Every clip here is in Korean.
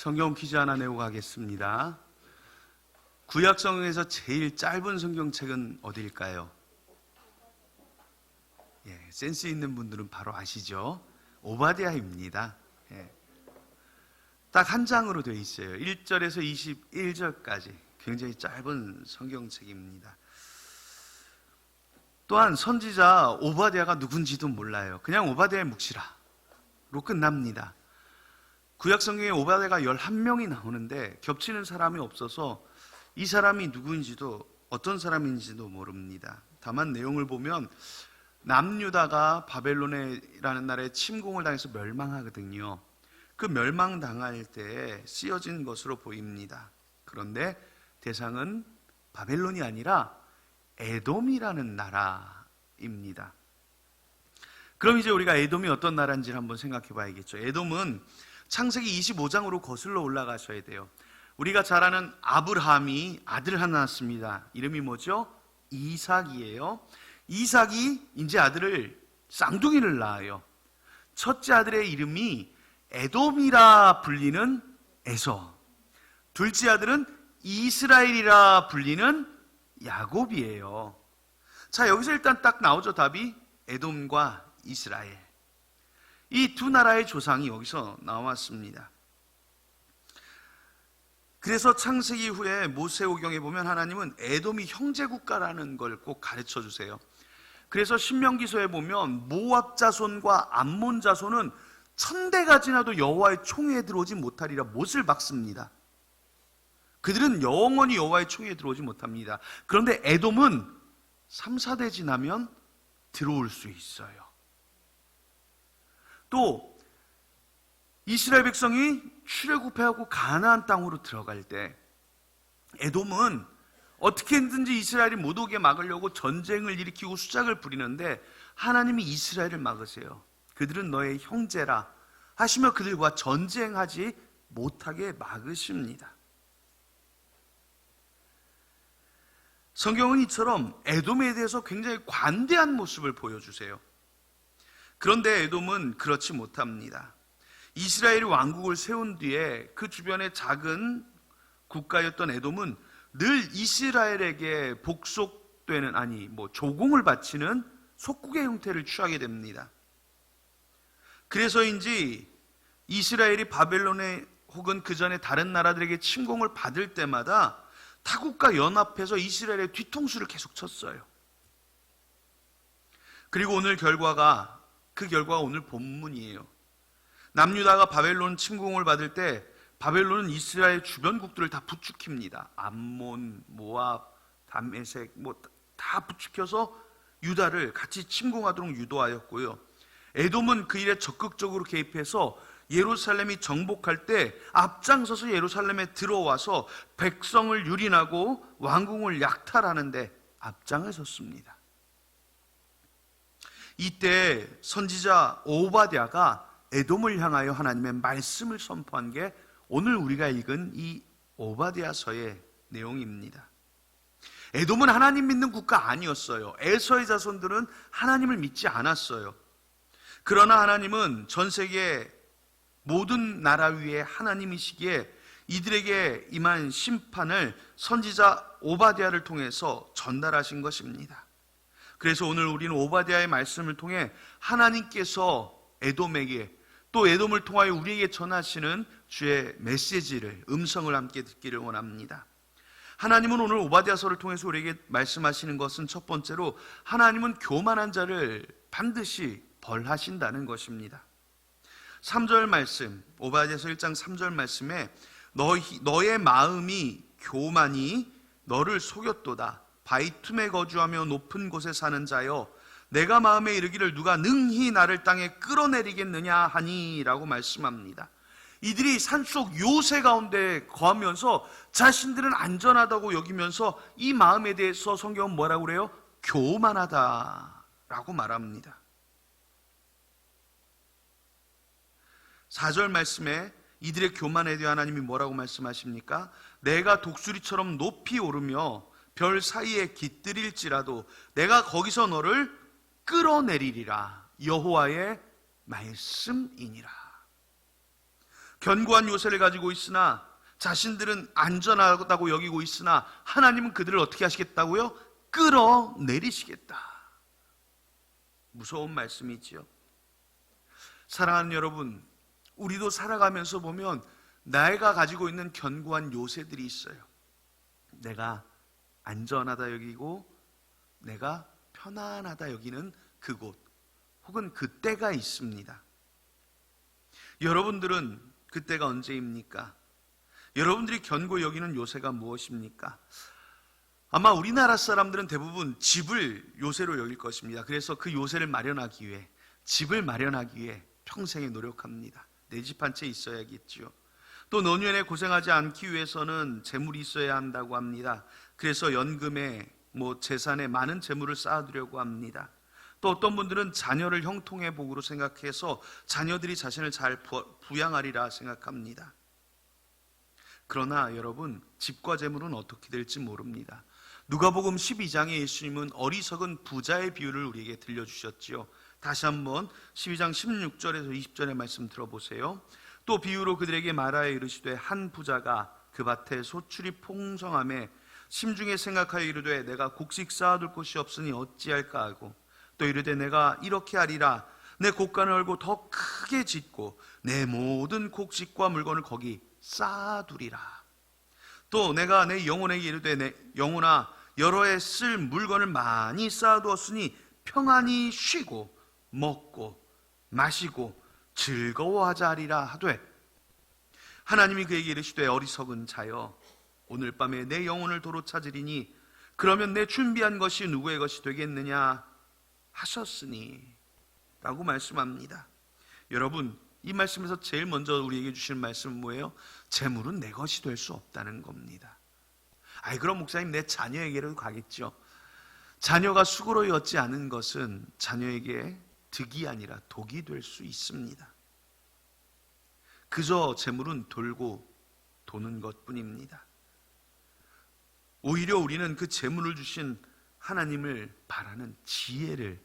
성경 퀴즈 하나 내고 가겠습니다. 구약 성경에서 제일 짧은 성경책은 어디일까요? 센스 있는 분들은 바로 아시죠? 오바댜입니다. 딱 한 장으로 되어 있어요. 1절에서 21절까지 굉장히 짧은 성경책입니다. 또한 선지자 오바댜가 누군지도 몰라요. 그냥 오바댜의 묵시라로 끝납니다. 구약 성경에 오바댜가 11명이 나오는데 겹치는 사람이 없어서 이 사람이 누구인지도 어떤 사람인지도 모릅니다. 다만 내용을 보면 남유다가 바벨론이라는 나라에 침공을 당해서 멸망하거든요. 그 멸망당할 때 쓰여진 것으로 보입니다. 그런데 대상은 바벨론이 아니라 에돔이라는 나라입니다. 그럼 이제 우리가 에돔이 어떤 나라인지를 한번 생각해 봐야겠죠. 에돔은 창세기 25장으로 거슬러 올라가셔야 돼요. 우리가 잘 아는 아브라함이 아들을 하나 낳았습니다. 이름이 뭐죠? 이삭이에요. 이삭이 이제 아들을 쌍둥이를 낳아요. 첫째 아들의 이름이 에돔이라 불리는 에서, 둘째 아들은 이스라엘이라 불리는 야곱이에요. 자, 여기서 일단 딱 나오죠. 답이 에돔과 이스라엘. 이 두 나라의 조상이 여기서 나왔습니다. 그래서 창세기 후에 모세오경에 보면 하나님은 에돔이 형제국가라는 걸 꼭 가르쳐 주세요. 그래서 신명기서에 보면 모압 자손과 암몬 자손은 1000대가 지나도 여호와의 총회에 들어오지 못하리라 못을 박습니다. 그들은 영원히 여호와의 총회에 들어오지 못합니다. 그런데 에돔은 3, 4대 지나면 들어올 수 있어요. 또 이스라엘 백성이 출애굽해하고 가나안 땅으로 들어갈 때 에돔은 어떻게든지 이스라엘이 못 오게 막으려고 전쟁을 일으키고 수작을 부리는데 하나님이 이스라엘을 막으세요. 그들은 너의 형제라 하시며 그들과 전쟁하지 못하게 막으십니다. 성경은 이처럼 에돔에 대해서 굉장히 관대한 모습을 보여주세요. 그런데 에돔은 그렇지 못합니다. 이스라엘이 왕국을 세운 뒤에 그 주변의 작은 국가였던 에돔은 늘 이스라엘에게 복속되는, 조공을 바치는 속국의 형태를 취하게 됩니다. 그래서인지 이스라엘이 바벨론에 혹은 그 전에 다른 나라들에게 침공을 받을 때마다 타국과 연합해서 이스라엘의 뒤통수를 계속 쳤어요. 그리고 그 결과가 오늘 본문이에요. 남유다가 바벨론 침공을 받을 때 바벨론은 이스라엘 주변국들을 다 부추깁니다. 암몬, 모압, 담메색 다 부추겨서 유다를 같이 침공하도록 유도하였고요. 에돔은 그 일에 적극적으로 개입해서 예루살렘이 정복할 때 앞장서서 예루살렘에 들어와서 백성을 유린하고 왕궁을 약탈하는데 앞장을 섰습니다. 이때 선지자 오바댜가 에돔을 향하여 하나님의 말씀을 선포한 게 오늘 우리가 읽은 이 오바댜서의 내용입니다. 에돔은 하나님 믿는 국가 아니었어요. 에서의 자손들은 하나님을 믿지 않았어요. 그러나 하나님은 전 세계 모든 나라 위에 하나님이시기에 이들에게 임한 심판을 선지자 오바댜를 통해서 전달하신 것입니다. 그래서 오늘 우리는 오바댜의 말씀을 통해 하나님께서 에돔에게 또 에돔을 통하여 우리에게 전하시는 주의 메시지를, 음성을 함께 듣기를 원합니다. 하나님은 오늘 오바댜서를 통해서 우리에게 말씀하시는 것은 첫 번째로 하나님은 교만한 자를 반드시 벌하신다는 것입니다. 3절 말씀, 오바댜서 1장 3절 말씀에 너의 마음이 교만이 너를 속였도다. 바위 틈에 거주하며 높은 곳에 사는 자여, 내가 마음에 이르기를 누가 능히 나를 땅에 끌어내리겠느냐 하니 라고 말씀합니다. 이들이 산속 요새 가운데 거하면서 자신들은 안전하다고 여기면서 이 마음에 대해서 성경은 뭐라고 그래요? 교만하다라고 말합니다. 4절 말씀에 이들의 교만에 대해 하나님이 뭐라고 말씀하십니까? 내가 독수리처럼 높이 오르며 별 사이에 깃들일지라도 내가 거기서 너를 끌어내리리라. 여호와의 말씀이니라. 견고한 요새를 가지고 있으나 자신들은 안전하다고 여기고 있으나 하나님은 그들을 어떻게 하시겠다고요? 끌어내리시겠다. 무서운 말씀이지요. 사랑하는 여러분, 우리도 살아가면서 보면 내가 가지고 있는 견고한 요새들이 있어요. 내가 안전하다 여기고 내가 편안하다 여기는 그곳 혹은 그때가 있습니다. 여러분들은 그때가 언제입니까? 여러분들이 견고 여기는 요새가 무엇입니까? 아마 우리나라 사람들은 대부분 집을 요새로 여길 것입니다. 그래서 그 요새를 마련하기 위해, 집을 마련하기 위해 평생에 노력합니다. 내 집 한 채 있어야겠지요. 또 노년에 고생하지 않기 위해서는 재물이 있어야 한다고 합니다. 그래서 연금에 재산에 많은 재물을 쌓아두려고 합니다. 또 어떤 분들은 자녀를 형통의 복으로 생각해서 자녀들이 자신을 잘 부양하리라 생각합니다. 그러나 여러분, 집과 재물은 어떻게 될지 모릅니다. 누가복음 12장에 예수님은 어리석은 부자의 비유를 우리에게 들려주셨지요. 다시 한번 12장 16절에서 20절의 말씀 들어보세요. 또 비유로 그들에게 말하여 이르시되 한 부자가 그 밭에 소출이 풍성함에 심중에 생각하여 이르되 내가 곡식 쌓아둘 곳이 없으니 어찌할까 하고 또 이르되 내가 이렇게 하리라 내 곡간을 얼고 더 크게 짓고 내 모든 곡식과 물건을 거기 쌓아두리라. 또 내가 내 영혼에게 이르되 내 영혼아 여러 해 쓸 물건을 많이 쌓아두었으니 평안히 쉬고 먹고 마시고 즐거워하자 하리라 하되 하나님이 그에게 이르시되 어리석은 자여 오늘 밤에 내 영혼을 도로 찾으리니 그러면 내 준비한 것이 누구의 것이 되겠느냐 하셨으니 라고 말씀합니다. 여러분, 이 말씀에서 제일 먼저 우리에게 주시는 말씀은 뭐예요? 재물은 내 것이 될 수 없다는 겁니다. 그럼 목사님 내 자녀에게로 가겠죠. 자녀가 수고로 얻지 않은 것은 자녀에게 득이 아니라 독이 될 수 있습니다. 그저 재물은 돌고 도는 것뿐입니다. 오히려 우리는 그 재물을 주신 하나님을 바라는 지혜를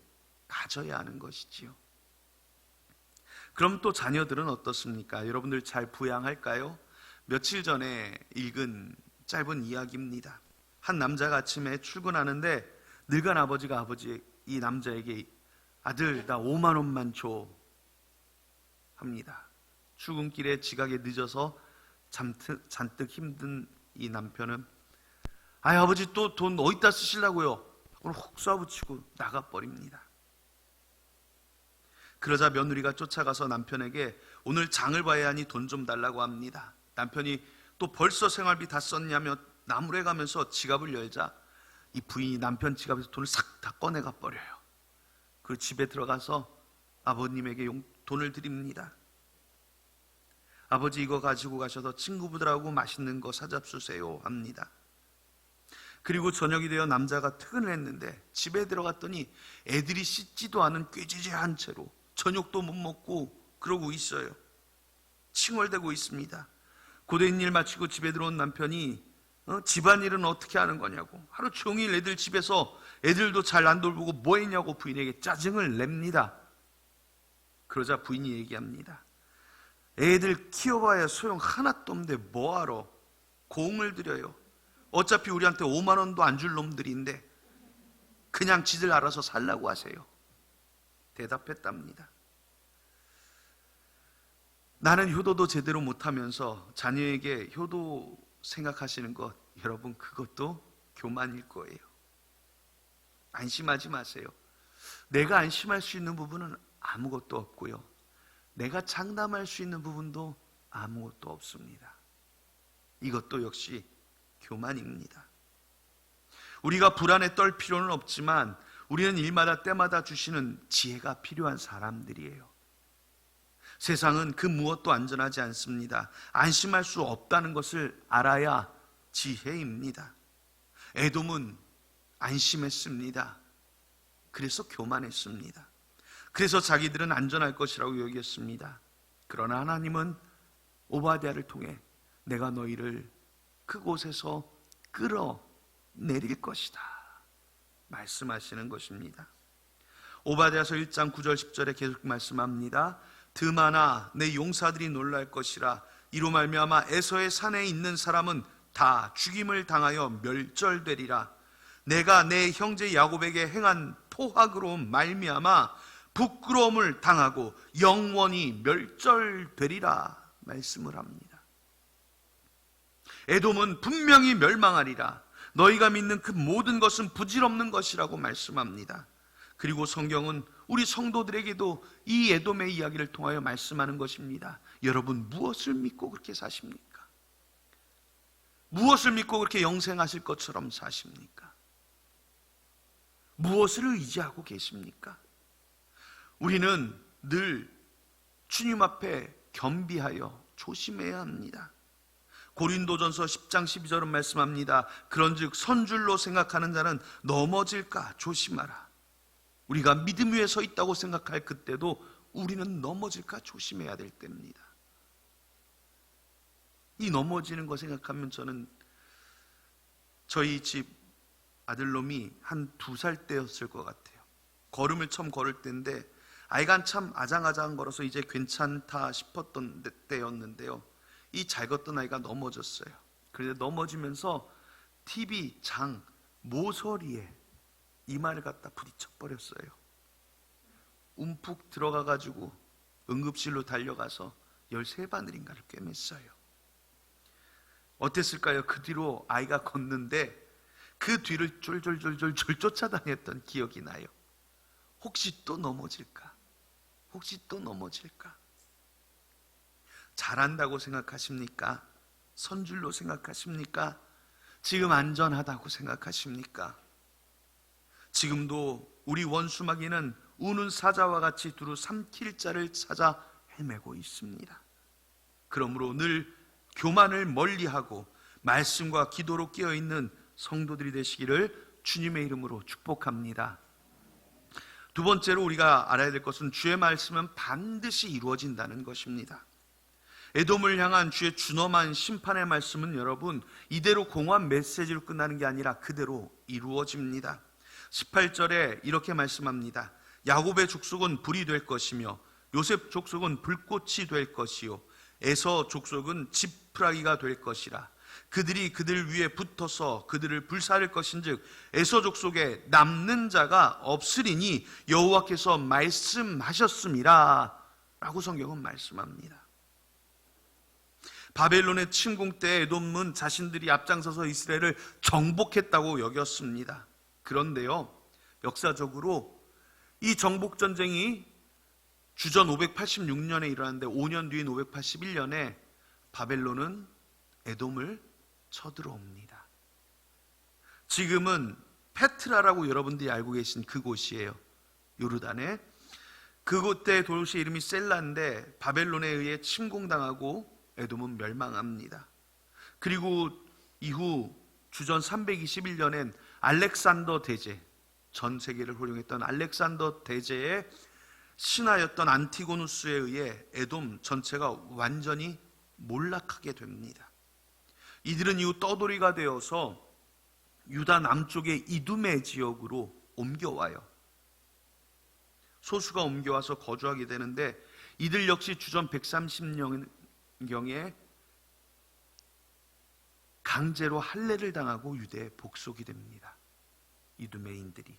가져야 하는 것이지요. 그럼 또 자녀들은 어떻습니까? 여러분들 잘 부양할까요? 며칠 전에 읽은 짧은 이야기입니다. 한 남자가 아침에 출근하는데 늙은 아버지가 이 남자에게 아들 나 5만 원만 줘 합니다. 출근길에 지각에 늦어서 잔뜩 힘든 이 남편은 아버지 또 돈 어디다 쓰시려고요? 오늘 혹 쏴붙이고 나가버립니다. 그러자 며느리가 쫓아가서 남편에게 오늘 장을 봐야 하니 돈 좀 달라고 합니다. 남편이 또 벌써 생활비 다 썼냐며 나무래가면서 지갑을 열자 이 부인이 남편 지갑에서 돈을 싹 다 꺼내가 버려요. 그리고 집에 들어가서 아버님에게 돈을 드립니다. 아버지 이거 가지고 가셔서 친구분들하고 맛있는 거 사잡수세요 합니다. 그리고 저녁이 되어 남자가 퇴근을 했는데 집에 들어갔더니 애들이 씻지도 않은 꾀지지한 채로 저녁도 못 먹고 그러고 있어요. 칭얼대고 있습니다. 고된 일 마치고 집에 들어온 남편이 집안일은 어떻게 하는 거냐고 하루 종일 애들 집에서 애들도 잘 안 돌보고 뭐 했냐고 부인에게 짜증을 냅니다. 그러자 부인이 얘기합니다. 애들 키워봐야 소용 하나도 없는데 뭐하러 공을 들여요. 어차피 우리한테 5만 원도 안 줄 놈들인데 그냥 지들 알아서 살라고 하세요. 대답했답니다. 나는 효도도 제대로 못하면서 자녀에게 효도 생각하시는 것, 여러분 그것도 교만일 거예요. 안심하지 마세요. 내가 안심할 수 있는 부분은 아무것도 없고요. 내가 장담할 수 있는 부분도 아무것도 없습니다. 이것도 역시 교만입니다. 우리가 불안에 떨 필요는 없지만 우리는 일마다 때마다 주시는 지혜가 필요한 사람들이에요. 세상은 그 무엇도 안전하지 않습니다. 안심할 수 없다는 것을 알아야 지혜입니다. 에돔은 안심했습니다. 그래서 교만했습니다. 그래서 자기들은 안전할 것이라고 여겼습니다. 그러나 하나님은 오바댜를 통해 내가 너희를 그곳에서 끌어내릴 것이다 말씀하시는 것입니다. 오바댜서 1장 9절 10절에 계속 말씀합니다. 드마나 내 용사들이 놀랄 것이라. 이로 말미암아 에서의 산에 있는 사람은 다 죽임을 당하여 멸절되리라. 내가 내 형제 야곱에게 행한 포악으로 말미암아 부끄러움을 당하고 영원히 멸절되리라 말씀을 합니다. 에돔은 분명히 멸망하리라. 너희가 믿는 그 모든 것은 부질없는 것이라고 말씀합니다. 그리고 성경은 우리 성도들에게도 이 에돔의 이야기를 통하여 말씀하는 것입니다. 여러분, 무엇을 믿고 그렇게 사십니까? 무엇을 믿고 그렇게 영생하실 것처럼 사십니까? 무엇을 의지하고 계십니까? 우리는 늘 주님 앞에 겸비하여 조심해야 합니다. 고린도전서 10장 12절은 말씀합니다. 그런즉 선줄로 생각하는 자는 넘어질까 조심하라. 우리가 믿음 위에 서 있다고 생각할 그때도 우리는 넘어질까 조심해야 될 때입니다. 이 넘어지는 거 생각하면 저는 저희 집 아들놈이 한 2살 때였을 것 같아요. 걸음을 처음 걸을 때인데 아이가 참 아장아장 걸어서 이제 괜찮다 싶었던 때였는데요. 이 잘 걷던 아이가 넘어졌어요. 그런데 넘어지면서 TV 장 모서리에 이마를 갖다 부딪혀 버렸어요. 움푹 들어가가지고 응급실로 달려가서 13바늘인가를 꿰맸어요. 어땠을까요? 그 뒤로 아이가 걷는데 그 뒤를 쫄쫄쫄쫄 쫓아다녔던 기억이 나요. 혹시 또 넘어질까? 혹시 또 넘어질까? 잘한다고 생각하십니까? 선줄로 생각하십니까? 지금 안전하다고 생각하십니까? 지금도 우리 원수마귀는 우는 사자와 같이 두루 삼킬 자를 찾아 헤매고 있습니다. 그러므로 늘 교만을 멀리하고 말씀과 기도로 깨어있는 성도들이 되시기를 주님의 이름으로 축복합니다. 두 번째로 우리가 알아야 될 것은 주의 말씀은 반드시 이루어진다는 것입니다. 에돔을 향한 주의 준엄한 심판의 말씀은 여러분 이대로 공허한 메시지로 끝나는 게 아니라 그대로 이루어집니다. 18절에 이렇게 말씀합니다. 야곱의 족속은 불이 될 것이며 요셉 족속은 불꽃이 될 것이요 에서 족속은 지푸라기가 될 것이라. 그들이 그들 위에 붙어서 그들을 불사를 것인즉 에서 족속에 남는 자가 없으리니 여호와께서 말씀하셨음이라 라고 성경은 말씀합니다. 바벨론의 침공 때 에돔은 자신들이 앞장서서 이스라엘을 정복했다고 여겼습니다. 그런데요, 역사적으로 이 정복전쟁이 주전 586년에 일어났는데 5년 뒤인 581년에 바벨론은 에돔을 쳐들어옵니다. 지금은 페트라라고 여러분들이 알고 계신 그곳이에요. 요르단에. 그곳의 도시 이름이 셀라인데 바벨론에 의해 침공당하고 에돔은 멸망합니다. 그리고 이후 주전 321년엔 알렉산더 대제, 전 세계를 호령했던 알렉산더 대제의 신하였던 안티고누스에 의해 에돔 전체가 완전히 몰락하게 됩니다. 이들은 이후 떠돌이가 되어서 유다 남쪽의 이두메 지역으로 옮겨와요. 소수가 옮겨와서 거주하게 되는데 이들 역시 주전 130년경에 강제로 할례를 당하고 유대에 복속이 됩니다. 이두메인들이.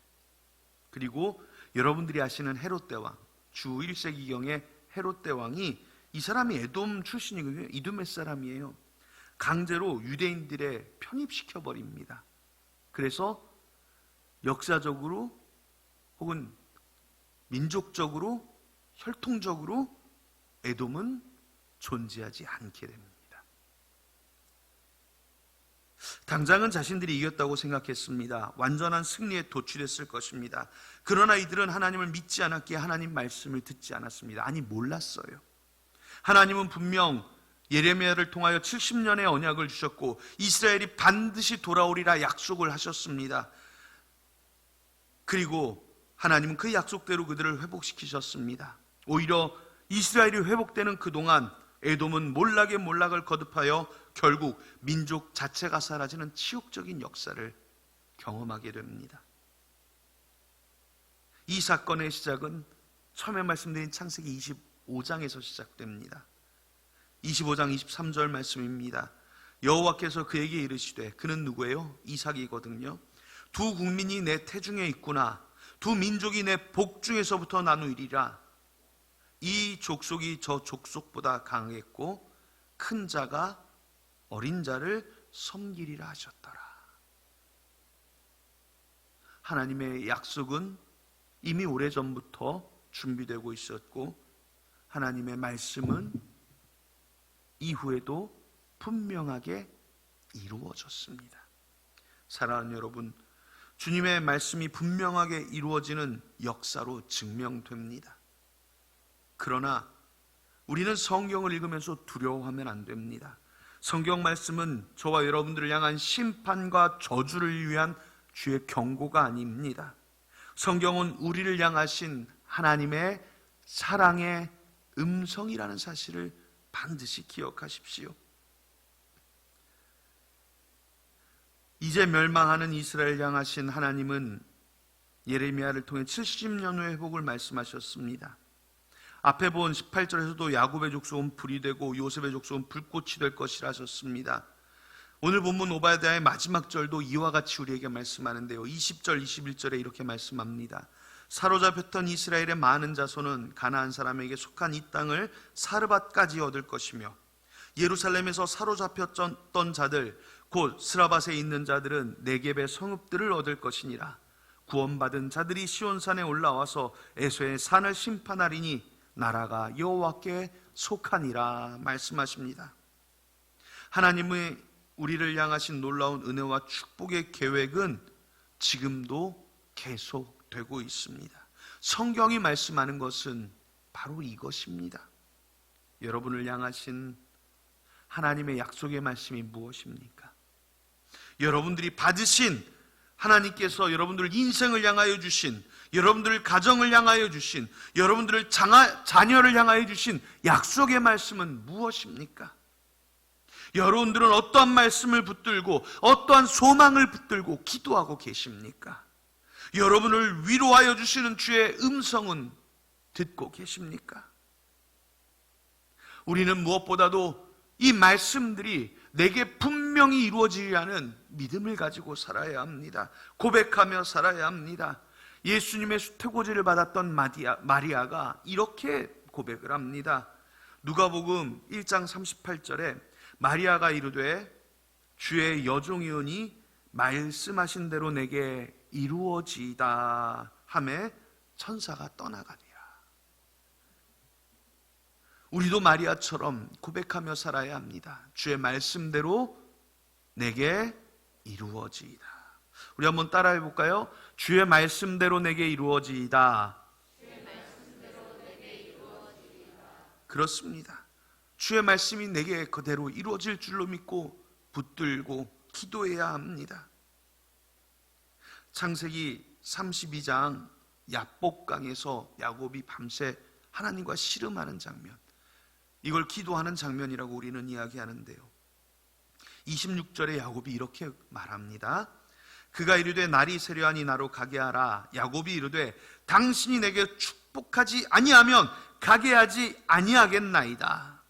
그리고 여러분들이 아시는 헤롯 대왕, 주 1세기경의 헤롯 대왕이 이 사람이 에돔 출신이거든요. 이두메 사람이에요. 강제로 유대인들에 편입시켜 버립니다. 그래서 역사적으로 혹은 민족적으로 혈통적으로 에돔은 존재하지 않게 됩니다. 당장은 자신들이 이겼다고 생각했습니다. 완전한 승리에 도취됐을 것입니다. 그러나 이들은 하나님을 믿지 않았기에 하나님 말씀을 듣지 않았습니다. 아니, 몰랐어요. 하나님은 분명 예레미야를 통하여 70년의 언약을 주셨고 이스라엘이 반드시 돌아오리라 약속을 하셨습니다. 그리고 하나님은 그 약속대로 그들을 회복시키셨습니다. 오히려 이스라엘이 회복되는 그동안 에돔은 몰락에 몰락을 거듭하여 결국 민족 자체가 사라지는 치욕적인 역사를 경험하게 됩니다. 이 사건의 시작은 처음에 말씀드린 창세기 25장에서 시작됩니다. 25장 23절 말씀입니다. 여호와께서 그에게 이르시되, 그는 누구예요? 이삭이거든요. 두 국민이 내 태중에 있구나. 두 민족이 내 복중에서부터 나누리라. 이 족속이 저 족속보다 강했고 큰 자가 어린 자를 섬기리라 하셨더라. 하나님의 약속은 이미 오래전부터 준비되고 있었고, 하나님의 말씀은 이후에도 분명하게 이루어졌습니다. 사랑하는 여러분, 주님의 말씀이 분명하게 이루어지는 역사로 증명됩니다. 그러나 우리는 성경을 읽으면서 두려워하면 안 됩니다. 성경 말씀은 저와 여러분들을 향한 심판과 저주를 위한 주의 경고가 아닙니다. 성경은 우리를 향하신 하나님의 사랑의 음성이라는 사실을 반드시 기억하십시오. 이제 멸망하는 이스라엘 향하신 하나님은 예레미야를 통해 70년 후의 회복을 말씀하셨습니다. 앞에 본 18절에서도 야곱의 족속은 불이 되고 요셉의 족속은 불꽃이 될 것이라 하셨습니다. 오늘 본문 오바댜의 마지막 절도 이와 같이 우리에게 말씀하는데요. 20절 21절에 이렇게 말씀합니다. 사로잡혔던 이스라엘의 많은 자손은 가나안 사람에게 속한 이 땅을 사르밧까지 얻을 것이며, 예루살렘에서 사로잡혔던 자들 곧 스라밧에 있는 자들은 네겝의 성읍들을 얻을 것이니라. 구원받은 자들이 시온산에 올라와서 에서의 산을 심판하리니 나라가 여호와께 속하니라 말씀하십니다. 하나님의 우리를 향하신 놀라운 은혜와 축복의 계획은 지금도 계속되고 있습니다. 성경이 말씀하는 것은 바로 이것입니다. 여러분을 향하신 하나님의 약속의 말씀이 무엇입니까? 여러분들이 받으신, 하나님께서 여러분들 인생을 향하여 주신, 여러분들 가정을 향하여 주신, 여러분들을 자녀를 향하여 주신 약속의 말씀은 무엇입니까? 여러분들은 어떠한 말씀을 붙들고 어떠한 소망을 붙들고 기도하고 계십니까? 여러분을 위로하여 주시는 주의 음성은 듣고 계십니까? 우리는 무엇보다도 이 말씀들이 내게 분명히 이루어지리라는 믿음을 가지고 살아야 합니다. 고백하며 살아야 합니다. 예수님의 수태고지를 받았던 마리아가 이렇게 고백을 합니다. 누가복음 1장 38절에 마리아가 이르되 주의 여종이오니 말씀하신 대로 내게 이루어지이다 하매 천사가 떠나가니라. 우리도 마리아처럼 고백하며 살아야 합니다. 주의 말씀대로 내게 이루어지이다. 우리 한번 따라해 볼까요? 주의 말씀대로 내게 이루어지이다. 주의 말씀대로 내게 이루어지이다. 그렇습니다. 주의 말씀이 내게 그대로 이루어질 줄로 믿고 붙들고 기도해야 합니다. 창세기 32장 야복강에서 야곱이 밤새 하나님과 씨름하는 장면, 이걸 기도하는 장면이라고 우리는 이야기하는데요. 26절에 야곱이 이렇게 말합니다. 그가 이르되 날이 세려하니 나로 가게 하라. 야곱이 이르되 당신이 내게 축복하지 아니하면 가게 하지 아니하겠나이다.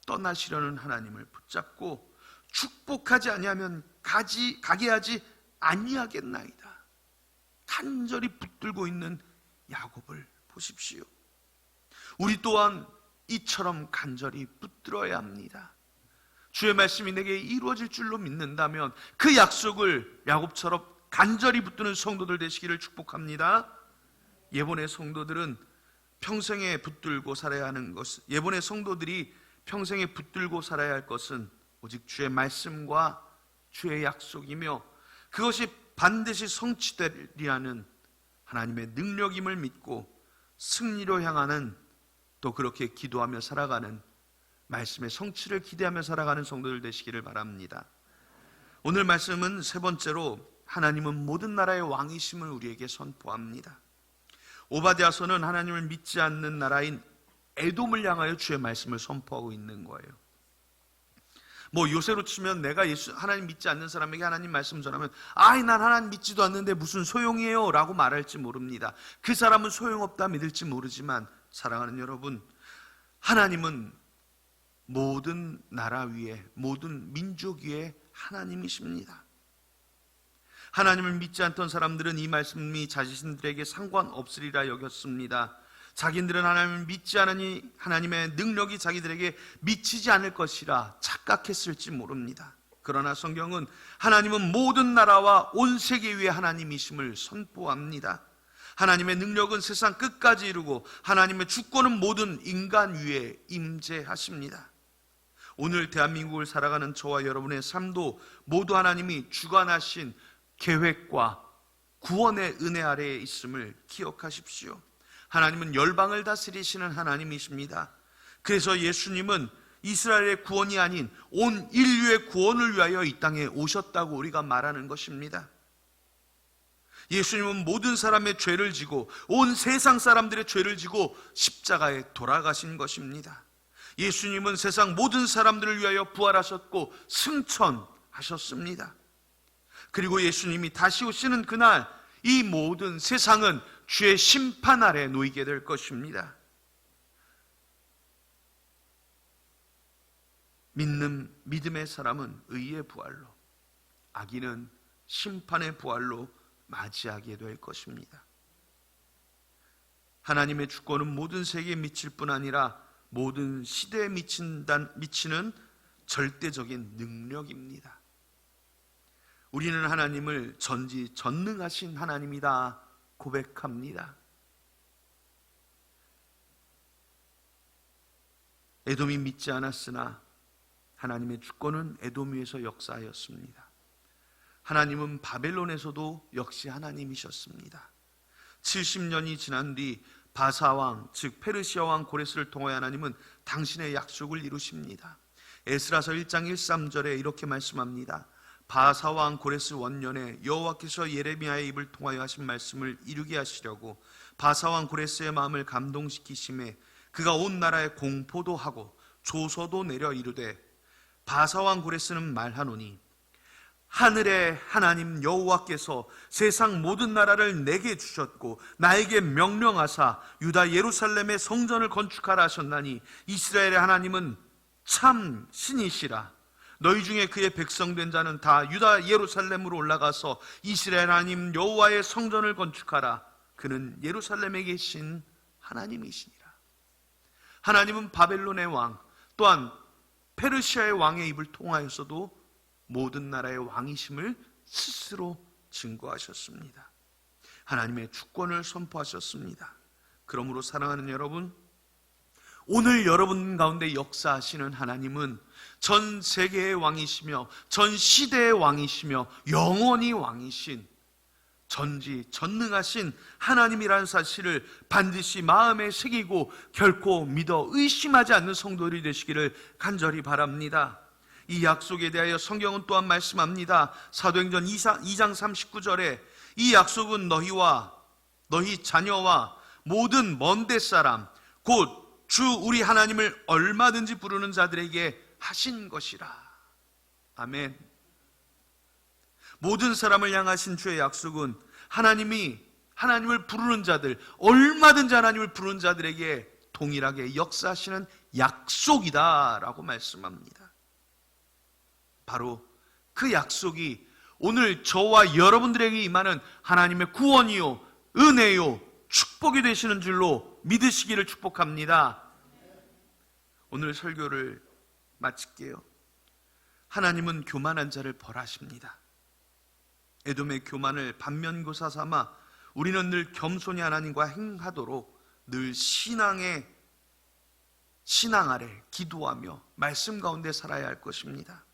떠나시려는 하나님을 붙잡고 축복하지 아니하면 가게 하지 아니하겠나이다. 간절히 붙들고 있는 야곱을 보십시오. 우리 또한 이처럼 간절히 붙들어야 합니다. 주의 말씀이 내게 이루어질 줄로 믿는다면 그 약속을 야곱처럼 간절히 붙드는 성도들 되시기를 축복합니다. 예본의 성도들은 평생에 붙들고 살아야 하는 것, 예본의 성도들이 평생에 붙들고 살아야 할 것은 오직 주의 말씀과 주의 약속이며 그것이 반드시 성취되리라는 하나님의 능력임을 믿고 승리로 향하는, 또 그렇게 기도하며 살아가는, 말씀의 성취를 기대하며 살아가는 성도들 되시기를 바랍니다. 오늘 말씀은 세 번째로 하나님은 모든 나라의 왕이심을 우리에게 선포합니다. 오바댜서는 하나님을 믿지 않는 나라인 에돔을 향하여 주의 말씀을 선포하고 있는 거예요. 요새로 치면 내가 하나님 믿지 않는 사람에게 하나님 말씀 전하면 난 하나님 믿지도 않는데 무슨 소용이에요 라고 말할지 모릅니다. 그 사람은 소용없다 믿을지 모르지만 사랑하는 여러분, 하나님은 모든 나라 위에, 모든 민족 위에 하나님이십니다. 하나님을 믿지 않던 사람들은 이 말씀이 자신들에게 상관없으리라 여겼습니다. 자기들은 하나님을 믿지 않으니 하나님의 능력이 자기들에게 미치지 않을 것이라 착각했을지 모릅니다. 그러나 성경은 하나님은 모든 나라와 온 세계 위에 하나님이심을 선포합니다. 하나님의 능력은 세상 끝까지 이루고 하나님의 주권은 모든 인간 위에 임재하십니다. 오늘 대한민국을 살아가는 저와 여러분의 삶도 모두 하나님이 주관하신 계획과 구원의 은혜 아래에 있음을 기억하십시오. 하나님은 열방을 다스리시는 하나님이십니다. 그래서 예수님은 이스라엘의 구원이 아닌 온 인류의 구원을 위하여 이 땅에 오셨다고 우리가 말하는 것입니다. 예수님은 모든 사람의 죄를 지고 온 세상 사람들의 죄를 지고 십자가에 돌아가신 것입니다. 예수님은 세상 모든 사람들을 위하여 부활하셨고 승천하셨습니다. 그리고 예수님이 다시 오시는 그날 이 모든 세상은 주의 심판 아래 놓이게 될 것입니다. 믿음의 사람은 의의 부활로, 악인은 심판의 부활로 맞이하게 될 것입니다. 하나님의 주권은 모든 세계에 미칠 뿐 아니라 모든 시대에 미치는 절대적인 능력입니다. 우리는 하나님을 전지전능하신 하나님이다 고백합니다. 에돔이 믿지 않았으나 하나님의 주권은 에돔 위에서 역사하였습니다. 하나님은 바벨론에서도 역시 하나님이셨습니다. 70년이 지난 뒤 바사왕, 즉 페르시아 왕 고레스를 통하여 하나님은 당신의 약속을 이루십니다. 에스라서 1장 1-3절에 이렇게 말씀합니다. 바사왕 고레스 원년에 여호와께서 예레미야의 입을 통하여 하신 말씀을 이루게 하시려고 바사왕 고레스의 마음을 감동시키심에 그가 온 나라에 공포도 하고 조서도 내려 이르되 바사왕 고레스는 말하노니 하늘의 하나님 여호와께서 세상 모든 나라를 내게 주셨고 나에게 명령하사 유다 예루살렘의 성전을 건축하라 하셨나니 이스라엘의 하나님은 참 신이시라. 너희 중에 그의 백성된 자는 다 유다 예루살렘으로 올라가서 이스라엘 하나님 여호와의 성전을 건축하라. 그는 예루살렘에 계신 하나님이시니라. 하나님은 바벨론의 왕 또한 페르시아의 왕의 입을 통하여서도 모든 나라의 왕이심을 스스로 증거하셨습니다. 하나님의 주권을 선포하셨습니다. 그러므로 사랑하는 여러분, 오늘 여러분 가운데 역사하시는 하나님은 전 세계의 왕이시며 전 시대의 왕이시며 영원히 왕이신 전지전능하신 하나님이라는 사실을 반드시 마음에 새기고 결코 믿어 의심하지 않는 성도들이 되시기를 간절히 바랍니다. 이 약속에 대하여 성경은 또한 말씀합니다. 사도행전 2장 39절에 이 약속은 너희와 너희 자녀와 모든 먼데 사람 곧 주 우리 하나님을 얼마든지 부르는 자들에게 하신 것이라. 아멘. 모든 사람을 향하신 주의 약속은 하나님을 부르는 자들, 얼마든지 하나님을 부르는 자들에게 동일하게 역사하시는 약속이다라고 말씀합니다. 바로 그 약속이 오늘 저와 여러분들에게 임하는 하나님의 구원이요 은혜요 축복이 되시는 줄로 믿으시기를 축복합니다. 오늘 설교를 마칠게요. 하나님은 교만한 자를 벌하십니다. 에돔의 교만을 반면교사 삼아 우리는 늘 겸손히 하나님과 행하도록 늘 신앙 아래 기도하며 말씀 가운데 살아야 할 것입니다.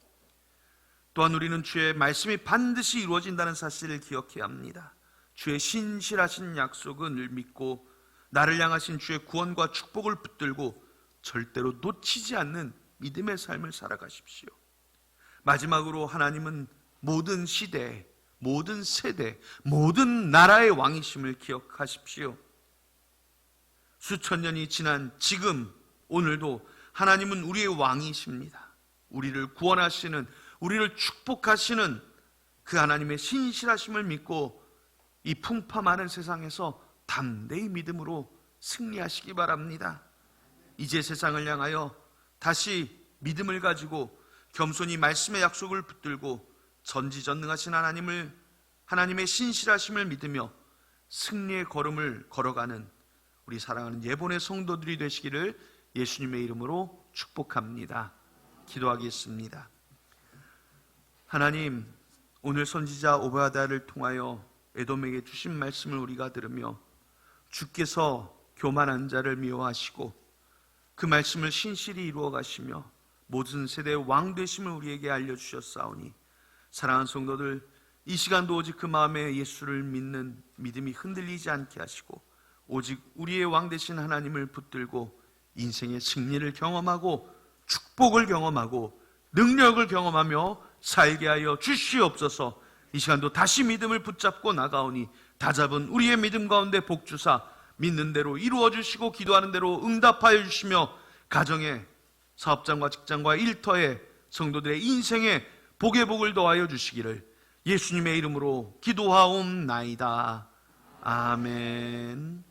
또한 우리는 주의 말씀이 반드시 이루어진다는 사실을 기억해야 합니다. 주의 신실하신 약속은 늘 믿고 나를 향하신 주의 구원과 축복을 붙들고 절대로 놓치지 않는 믿음의 삶을 살아가십시오. 마지막으로 하나님은 모든 시대, 모든 세대, 모든 나라의 왕이심을 기억하십시오. 수천 년이 지난 지금 오늘도 하나님은 우리의 왕이십니다. 우리를 구원하시는, 우리를 축복하시는 그 하나님의 신실하심을 믿고 이 풍파 많은 세상에서 담대히 믿음으로 승리하시기 바랍니다. 이제 세상을 향하여 다시 믿음을 가지고 겸손히 말씀의 약속을 붙들고 전지전능하신 하나님의 신실하심을 믿으며 승리의 걸음을 걸어가는 우리 사랑하는 예본의 성도들이 되시기를 예수님의 이름으로 축복합니다. 기도하겠습니다. 하나님, 오늘 선지자 오바댜를 통하여 에돔에게 주신 말씀을 우리가 들으며 주께서 교만한 자를 미워하시고 그 말씀을 신실히 이루어 가시며 모든 세대의 왕 되심을 우리에게 알려주셨사오니 사랑하는 성도들, 이 시간도 오직 그 마음에 예수를 믿는 믿음이 흔들리지 않게 하시고 오직 우리의 왕 되신 하나님을 붙들고 인생의 승리를 경험하고 축복을 경험하고 능력을 경험하며 살게 하여 주시옵소서. 이 시간도 다시 믿음을 붙잡고 나가오니 다잡은 우리의 믿음 가운데 복주사 믿는 대로 이루어 주시고 기도하는 대로 응답하여 주시며 가정에 사업장과 직장과 일터에 성도들의 인생에 복의 복을 더하여 주시기를 예수님의 이름으로 기도하옵나이다. 아멘.